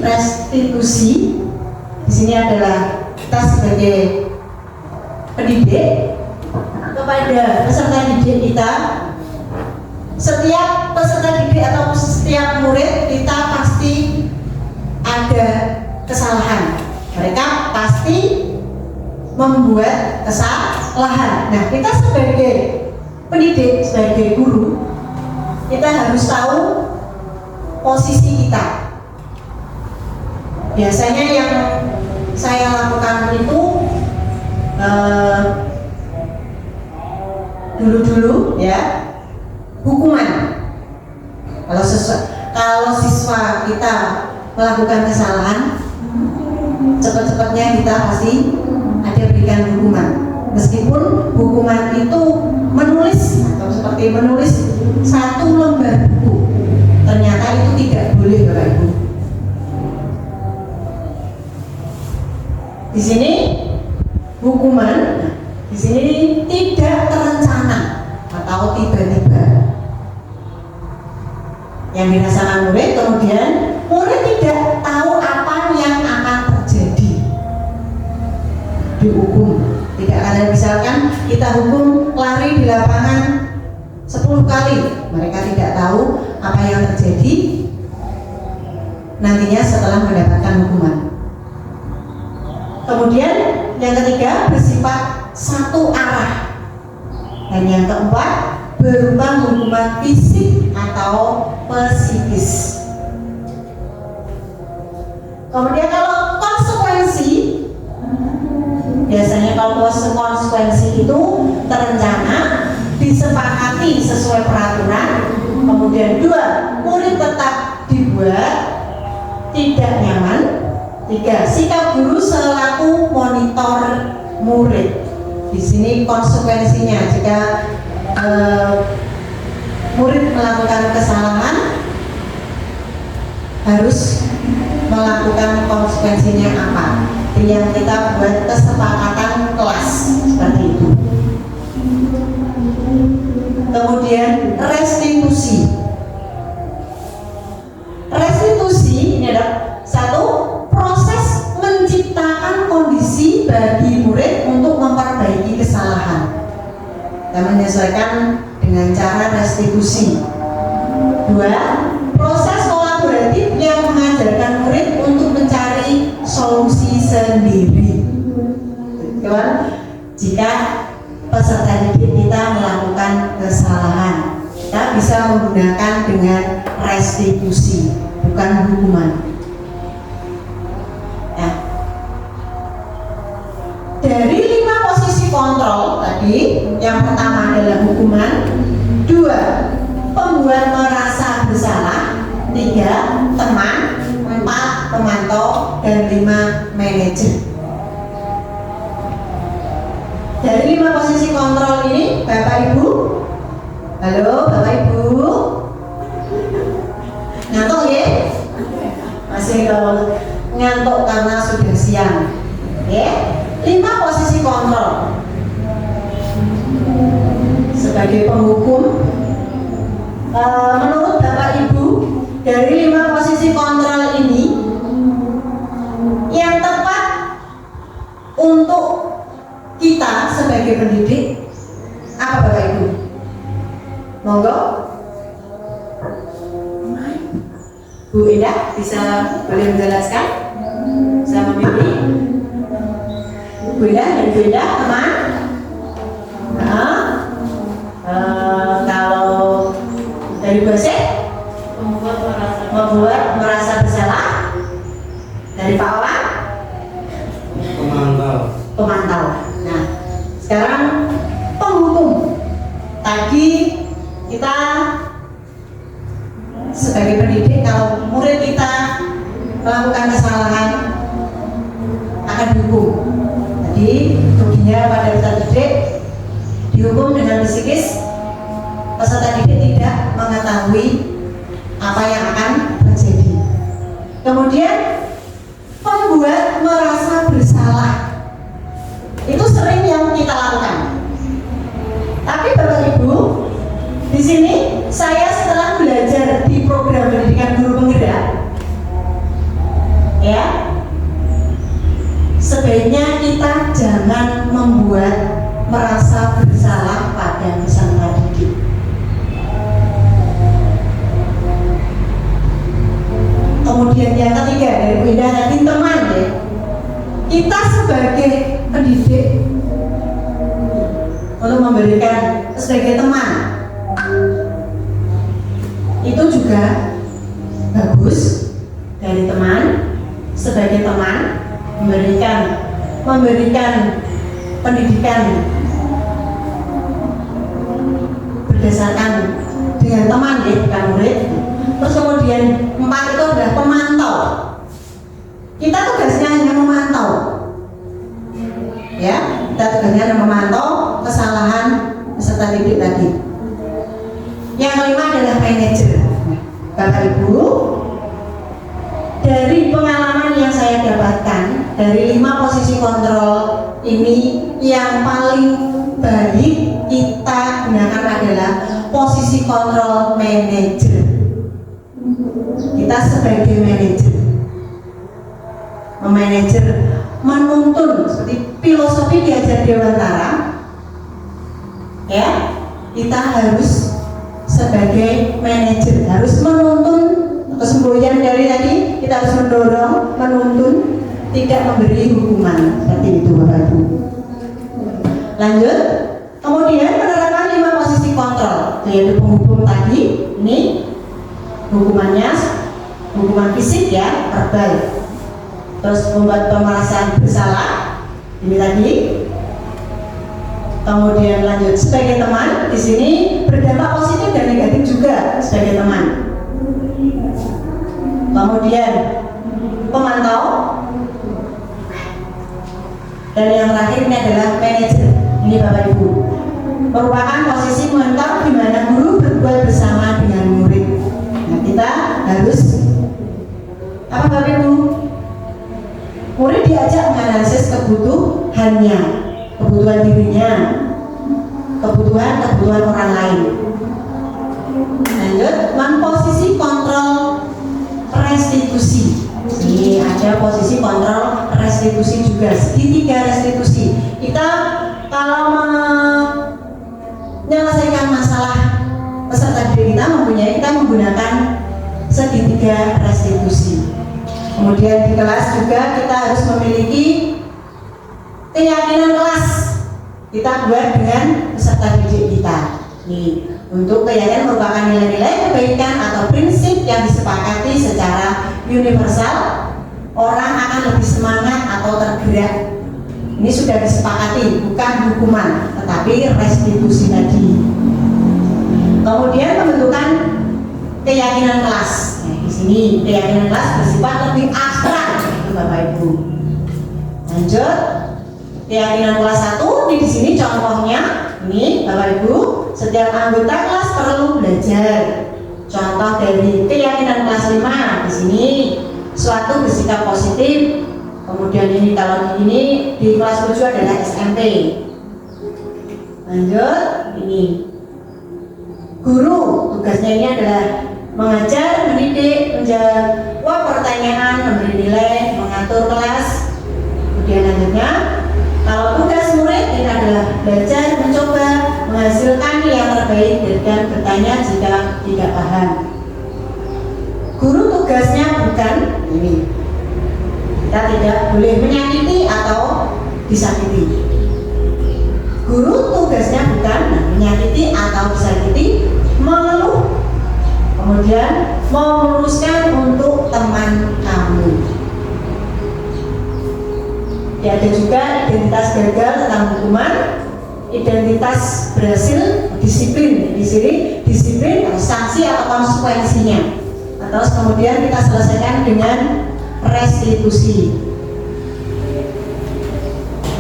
restitusi di sini adalah kita sebagai pendidik kepada peserta didik kita. Setiap peserta didik atau setiap murid kita pasti ada kesalahan. Mereka pasti membuat kesalahan. Nah, kita sebagai pendidik, sebagai guru, kita harus tahu posisi kita. Biasanya yang saya lakukan itu dulu-dulu ya, hukuman. Kalau siswa kita melakukan kesalahan, cepat-cepatnya kita pasti ada berikan hukuman. Meskipun hukuman itu menulis atau seperti menulis 1 lembar buku, ternyata itu tidak boleh, Bapak Ibu. Di sini hukuman, di sini tidak terencana atau tiba-tiba. Yang dirasakan murid, kemudian murid tidak tahu apa yang akan terjadi. Dihukum, tidak ada, misalkan kita hukum lari di lapangan 10 kali, mereka tidak tahu apa yang terjadi nantinya setelah mendapatkan hukuman. Kemudian yang ketiga bersifat satu arah, dan yang keempat berupa hukuman fisik atau atau psikis. Kemudian kalau konsekuensi, biasanya kalau konsekuensi itu terencana, disepakati sesuai peraturan. Kemudian 2, murid tetap dibuat tidak nyaman. 3, sikap guru selaku monitor murid. Di sini konsekuensinya jika murid melakukan kesalahan harus melakukan konsekuensinya apa? Yang kita buat kesepakatan kelas seperti itu. Kemudian restitusi. Restitusi ini adalah satu proses menciptakan kondisi bagi murid untuk memperbaiki kesalahan dan menyesuaikan dengan cara restitusi. 2, proses kolaboratif yang mengajarkan murid untuk mencari solusi sendiri. Jika peserta didik kita melakukan kesalahan, kita bisa menggunakan dengan restitusi, bukan hukuman. Nah, dari 5 posisi kontrol tadi, yang pertama adalah hukuman, 2, pembuat merasa bersalah, 3, teman, 4, pemantau, dan 5, manajer. Dari 5 posisi kontrol ini, Bapak Ibu, halo Bapak Ibu, ngantuk ya? Masih kalau ngantuk karena sudah siang. Oke, 5 posisi kontrol sebagai penghukum. Menurut Bapak Ibu, dari 5 posisi kontrol ini yang tepat untuk kita sebagai pendidik apa Bapak Ibu? Monggo, Bu Indah boleh menjelaskan? Saya memilih Bu Indah dan Bu Indah teman. Kalau dari Bu Asep, membuat merasa bersalah. Dari Pak Olang, pemantau. Nah, sekarang penghukum. Tadi kita sebagai pendidik, kalau murid kita melakukan kesalahan akan dihukum. Jadi ruginya pada peserta didik dihukum dengan psikis. Peserta didik tidak mengetahui apa yang akan terjadi. Kemudian pembuat merasa bersalah, itu sering yang kita lakukan. Tapi Bapak Ibu, di sini saya setelah belajar di program pendidikan guru penggerak, ya, sebaiknya kita jangan membuat merasa bersalah pada peserta didik. Kemudian yang ketiga dari Bu Indah tadi, teman ya. Kita sebagai pendidik lalu memberikan sebagai teman itu juga bagus. Dari teman, sebagai teman memberikan pendidikan berdasarkan dengan teman ya, bukan murid. Terus kemudian 4 itu adalah pemantau. Kita tugasnya hanya memantau, ya. Kita tugasnya hanya memantau kesalahan peserta didik tadi. Yang kelima adalah manajer. Bapak Ibu, dari pengalaman yang saya dapatkan dari 5 posisi kontrol ini, yang paling baik kita gunakan adalah posisi kontrol manajer. Kita sebagai manajer, memanajer, menuntun seperti filosofi diajar Dewantara, ya. Kita harus sebagai manajer harus menuntun, atau semboyan dari tadi, kita harus mendorong, menuntun, tidak memberi hukuman. Seperti itu Bapak Ibu. Lanjut. Kemudian penerapan 5 posisi kontrol, yaitu penghukum tadi ini hukumannya hukuman fisik ya, verbal. Terus membuat pemerasan bersalah ini tadi. Kemudian lanjut sebagai teman, di sini berdampak positif dan negatif juga sebagai teman. Kemudian pemantau, dan yang terakhir ini adalah manajer. Ini Bapak Ibu, merupakan posisi mentor di mana guru berbuat bersama dengan murid. Nah, kita harus apa Bapak Ibu? Murid diajak menganalisis kebutuhannya, kebutuhan dirinya, kebutuhan orang lain. Lanjut, posisi kontrol restitusi. Ini ada posisi kontrol restitusi juga, segitiga restitusi. Kita kalau menyelesaikan masalah peserta didik kita menggunakan segitiga restitusi. Kemudian di kelas juga kita harus memiliki keyakinan kelas. Kita buat dengan peserta didik kita. Nih, untuk keyakinan merupakan nilai-nilai kebaikan atau prinsip yang disepakati secara universal. Orang akan lebih semangat atau tergerak. Ini sudah disepakati, bukan hukuman, tetapi restitusi tadi. Kemudian pembentukan keyakinan kelas. Nah, di sini keyakinan kelas bersifat lebih abstrak, itu Bapak Ibu. Lanjut, keyakinan kelas 1 di sini contohnya. Ini Bapak Ibu, setiap anggota kelas perlu belajar. Contoh dari keyakinan kelas 5 di sini, suatu bersikap positif. Kemudian ini kalau ini di kelas 7 adalah SMP. Lanjut, ini guru tugasnya ini adalah mengajar, mendidik, menjawab pertanyaan, memberi nilai, mengatur kelas. Kemudian lanjutnya, kalau tugas murid ini adalah belajar, mencoba, menghasilkan yang terbaik dan bertanya jika tidak paham. Guru tugasnya bukan ini. Kita tidak boleh menyakiti atau disakiti. Guru tugasnya bukan menyakiti atau disakiti, mengeluh, kemudian meluruskan untuk teman kamu. Ya, ada juga identitas gagal tentang hukuman, identitas berhasil, disiplin. Di sini disiplin atau sanksi atau konsekuensinya. Terus kemudian kita selesaikan dengan restitusi.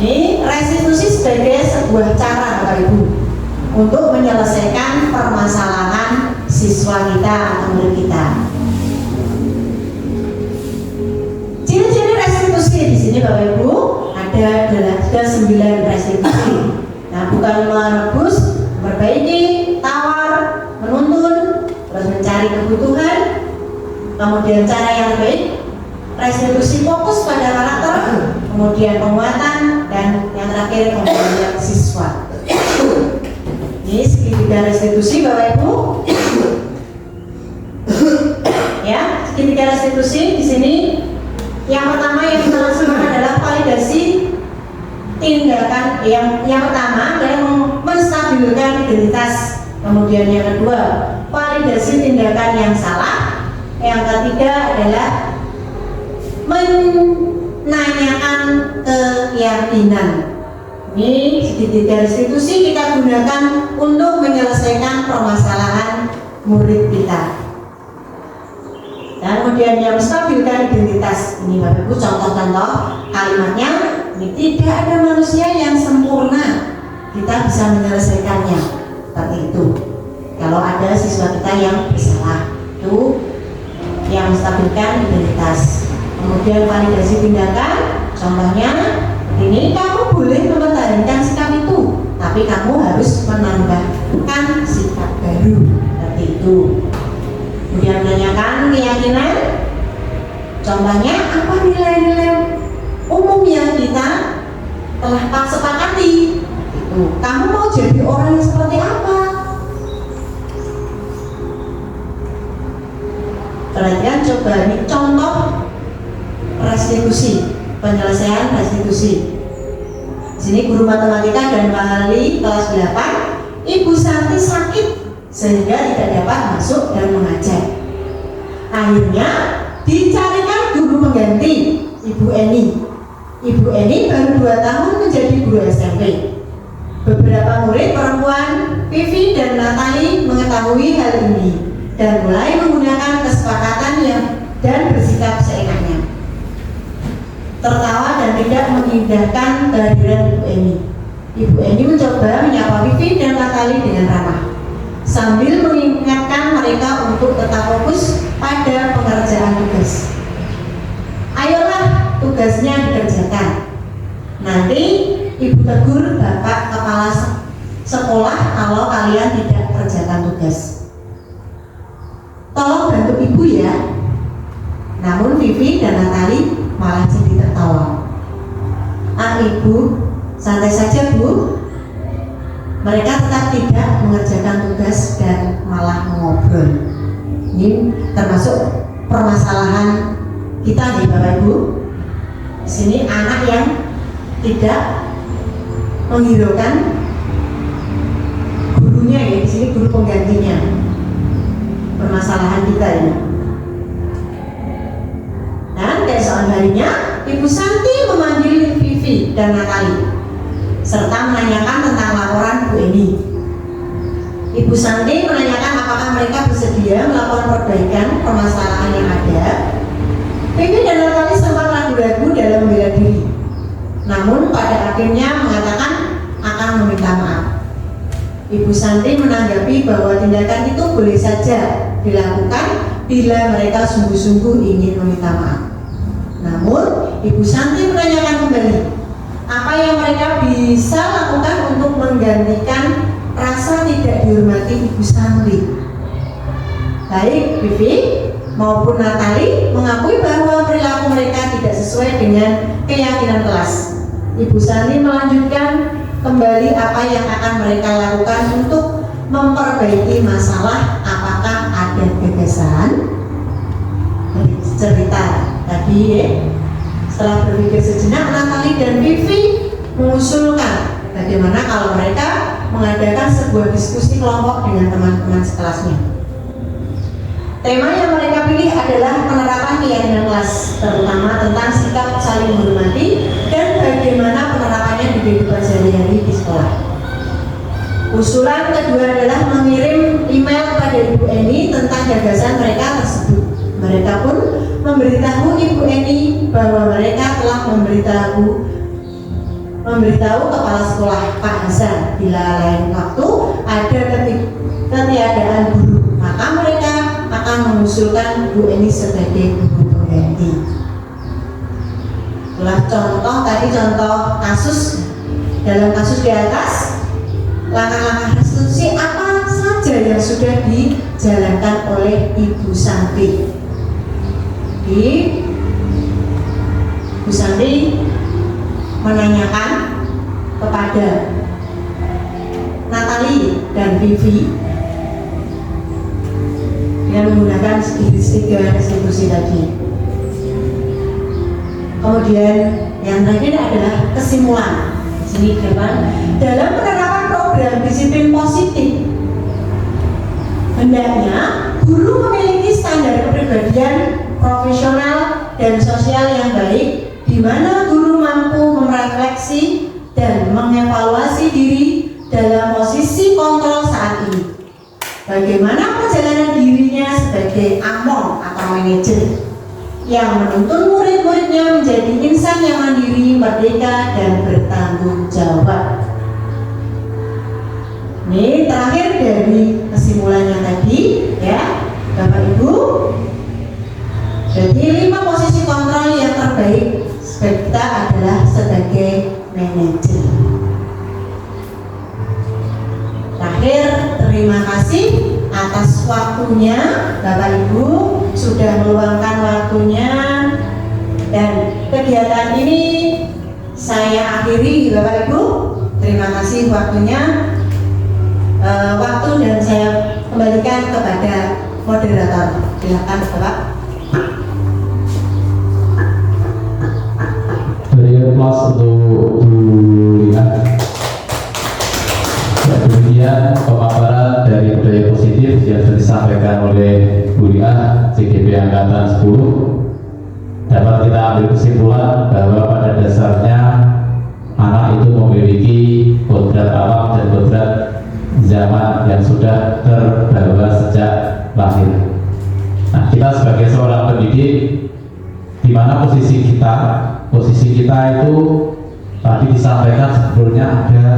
Ini restitusi sebagai sebuah cara Bapak Ibu untuk menyelesaikan permasalahan siswa kita atau murid kita. Ciri-ciri restitusi di sini Bapak Ibu ada 9 restitusi. Nah, bukan merebus, memperbaiki, tawar, menuntun, terus mencari kebutuhan, kemudian cara yang baik, restitusi fokus pada karakter, kemudian penguatan, dan yang terakhir pembelajaran siswa. Ini segitiga restitusi Bapak Ibu. Ya, segitiga restitusi di sini yang pertama yang kita lakukan adalah validasi tindakan. Yang pertama adalah menstabilkan identitas. Kemudian yang kedua, validasi tindakan yang salah. Yang ketiga adalah menanyakan keyakinan. Ini segitiga restitusi kita gunakan untuk menyelesaikan permasalahan murid kita. Dan kemudian yang menstabilkan identitas. Ini Bapak Ibu contoh-contoh kalimatnya. Ini tidak ada manusia yang sempurna. Kita bisa menyelesaikannya seperti itu. Kalau ada siswa kita yang bersalah, itu yang menstabilkan identitas. Kemudian validasi tindakan, contohnya ini kamu boleh mempertahankan sikap itu, tapi kamu harus menambahkan sikap baru, seperti itu. Kemudian menanyakan keyakinan, contohnya apa nilai-nilai umum yang kita telah sepakati. Itu kamu mau jadi orang yang seperti apa? Perhatian coba ini contoh restitusi, penyelesaian restitusi. Di sini guru matematika dan wali kelas 8, Ibu Santi sakit sehingga tidak dapat masuk dan mengajar. Akhirnya dicarikan guru pengganti, Ibu Eni. Ibu Eni baru 2 tahun menjadi guru SMP. Beberapa murid perempuan, Vivi dan Natali, mengetahui hal ini dan mulai menggunakan kesepakatan dan bersikap seenaknya. Tertawa dan tidak mengindahkan kehadiran Ibu Eni. Ibu Eni mencoba menyapa Vivi dan Natali dengan ramah, sambil mengingatkan mereka untuk tetap fokus pada pengerjaan tugas. Ayolah, tugasnya dikerjakan. Nanti Ibu tegur Bapak Kepala Sekolah kalau kalian tidak kerjakan tugas. Tolong bantu Ibu ya. Namun Vivi dan Natali malah jadi tertawa. Ibu, santai saja Bu. Mereka tetap tidak mengerjakan tugas dan malah mengobrol. Ini termasuk permasalahan kita nih Bapak Ibu. Di sini anak yang tidak menghiraukan gurunya ya, di sini guru penggantinya. Permasalahan kita ini. Dan keesokan harinya Ibu Santi memanggil Vivi dan Natali serta menanyakan tentang laporan Bu Eni. Ibu Santi menanyakan apakah mereka bersedia melakukan perbaikan permasalahan yang ada. Vivi dan Natali sempat ragu-ragu dalam membela diri, namun pada akhirnya mengatakan akan meminta maaf. Ibu Santi menanggapi bahwa tindakan itu boleh saja dilakukan bila mereka sungguh-sungguh ingin meminta maaf. Namun Ibu Santi menanyakan kembali apa yang mereka bisa lakukan untuk menggantikan rasa tidak dihormati Ibu Santi. Baik Vivi maupun Natali mengakui bahwa perilaku mereka tidak sesuai dengan keyakinan kelas. Ibu Santi melanjutkan kembali apa yang akan mereka lakukan untuk memperbaiki masalah. Apakah ada gagasan? Cerita tadi ya. Setelah berpikir sejenak, Natali dan Vivi mengusulkan bagaimana kalau mereka mengadakan sebuah diskusi kelompok dengan teman-teman sekelasnya. Tema yang mereka pilih adalah penerapan keyakinan kelas, terutama tentang sikap saling menghormati dan bagaimana penerapannya di kehidupan sehari-hari di sekolah. Usulan kedua adalah mengirim email kepada Ibu Eni tentang gagasan mereka tersebut. Mereka pun memberitahu Ibu Eni bahwa mereka telah memberitahu kepala sekolah Pak Hasan bila lain waktu ada ketiadaan guru, maka mereka akan mengusulkan Bu Eni sebagai guru pengganti. Itulah contoh kasus. Dalam kasus di atas, langkah-langkah restitusi apa saja yang sudah dijalankan oleh Ibu Santi. Ibu Santi menanyakan kepada Natali dan Vivi dengan menggunakan segitiga restitusi tadi. Kemudian yang terakhir adalah kesimpulan. Di sini dalam penerapan program disiplin positif, hendaknya guru memiliki standar kepribadian profesional dan sosial yang baik, di mana guru mampu merefleksi dan mengevaluasi diri dalam posisi kontrol saat ini. Bagaimana perjalanan dirinya sebagai among atau manajer yang menuntun murid-muridnya menjadi insan yang mandiri, merdeka, dan bertanggung jawab. Ini terakhir dari kesimpulannya tadi ya Bapak Ibu. Jadi 5 posisi kontrol yang terbaik kita adalah sebagai manajer. Terakhir, terima kasih atas waktunya Bapak Ibu sudah meluangkan waktunya, dan kegiatan ini saya akhiri Bapak Ibu. Terima kasih waktunya. Waktu dan saya kembalikan kepada moderator. Silakan Bapak. Beri aplaus untuk Bu Lina. Demikian pemaparan dari budaya positif positif yang sudah disampaikan oleh Bu Lia, CGP Angkatan 10, dapat kita ambil kesimpulan bahwa pada dasarnya anak itu memiliki kodrat alam dan kodrat zaman yang sudah terbawa sejak lahir. Nah, kita sebagai seorang pendidik, di mana posisi kita itu tadi disampaikan sebetulnya ada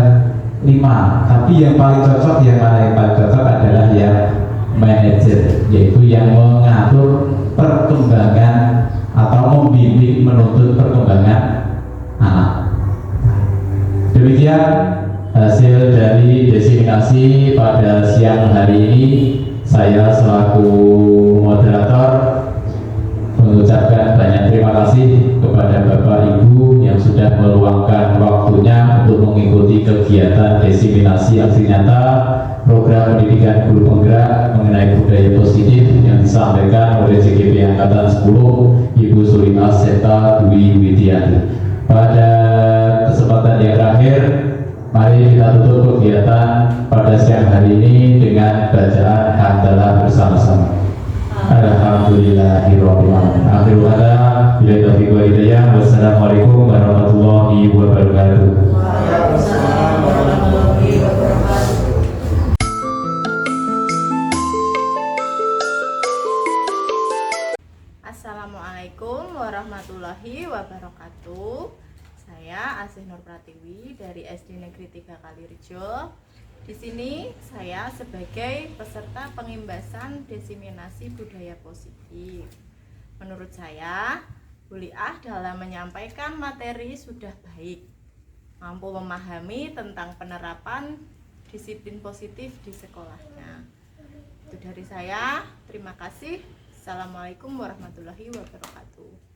5, tapi yang paling cocok, yang mana yang paling cocok adalah yang manajer, yaitu yang mengatur perkembangan atau membimbing menuntut perkembangan anak. Demikian hasil dari diseminasi pada siang hari ini. Saya selaku moderator mengucapkan banyak terima kasih kepada Bapak Ibu yang sudah meluangkan waktunya untuk mengikuti kegiatan diseminasi aksi nyata program pendidikan guru penggerak mengenai budaya positif yang disampaikan oleh CGP Angkatan 10 Ibu Surina Seta Dwi Widiati. Pada kesempatan yang terakhir, mari kita tutup kegiatan pada siang hari ini dengan bacaan hamdalah bersama-sama. Alhamdulillahirabbil alamin. Akhirul kata, bila taufiq wal hidayah. Wassalamualaikum warahmatullahi wabarakatuh. Waalaikumsalam warahmatullahi wabarakatuh. Assalamualaikum warahmatullahi wabarakatuh. Saya Asih Nur Pratiwi dari SD Negeri 3 Kalirejo. Di sini saya sebagai peserta pengimbasan diseminasi budaya positif. Menurut saya, Bu Liah dalam menyampaikan materi sudah baik, mampu memahami tentang penerapan disiplin positif di sekolahnya. Itu dari saya. Terima kasih. Assalamualaikum warahmatullahi wabarakatuh.